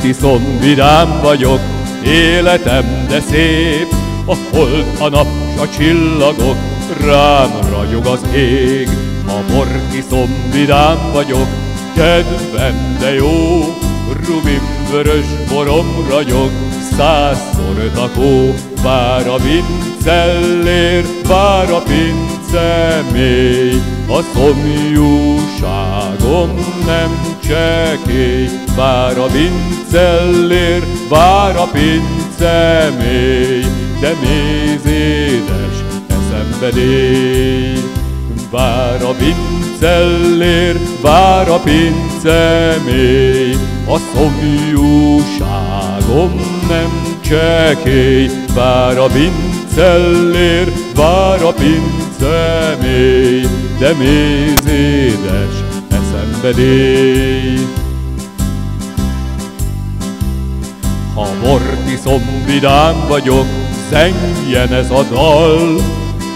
iszom, vidám vagyok, életem de szép. A hold, a nap, s a csillagok, rám ragyog az ég. Ha bort iszom, vidám vagyok, kedvem de jó. Rubin vörös borom ragyog, 100-szor takó. Vár a vincellér, vár a pince mély, a szomjúságom nem csekély. Vár a vincellér, vár a pince mély, de mézédes eszembedély. Vár a vincellér, vár a pince mély, a szomjúságom nem csekély. Vár a vincellér, vár a pince mély, de mézédes eszembedély. Ha bort iszom, vidám vagyok, zengjen ez a dal.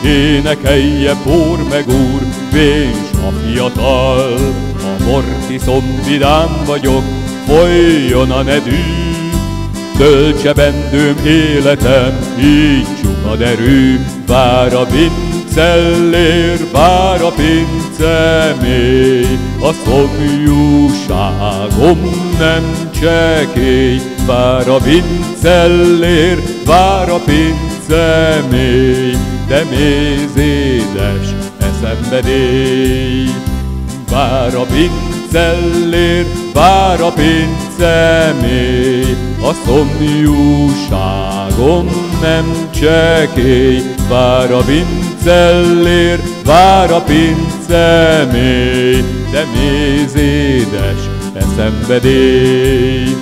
Énekelje por meg úr, vés a fiatal. Ha bort iszom, vidám vagyok, folyjon a nedű. Töltse bendőm életem, így csukad erő. Vár a vincellér, vár a pince mély, a szomjúságom nem csekély. Vár a vincellér, vár a pince mély, de mézédes eszembedély. Vár a vincellér, vár a pince mély, a szomjúságom nem csekély. Vár a vincellér, vár a pince mély, de mézédes eszembedély.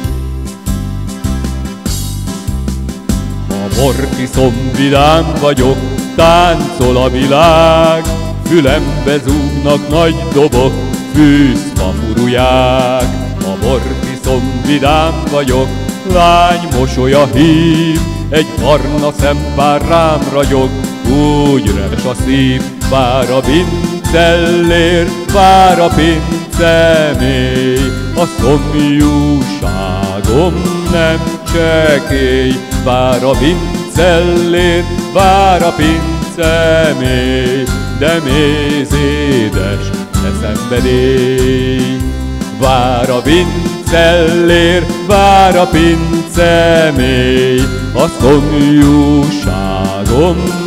Ha bort iszom, vidám vagyok, táncol a világ. Fülembe zúgnak nagy dobok, fűzfa furulják. Ha bort iszom, vidám vagyok, lány mosolya hív. Egy barna szempár rám ragyog, úgy repes a szív. Vár a vincellér, vár a pince mély, a szomjúságom nem csekély. Vár a vincellér, vár a pince mély, de mézédes eszembedély. Vár a vincellér, vár a pince mély, a szomjúságom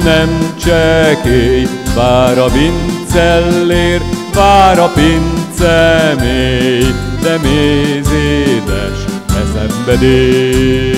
nem csekély. Vár a vincellér, vár a pince mély, de mézédes eszembedély.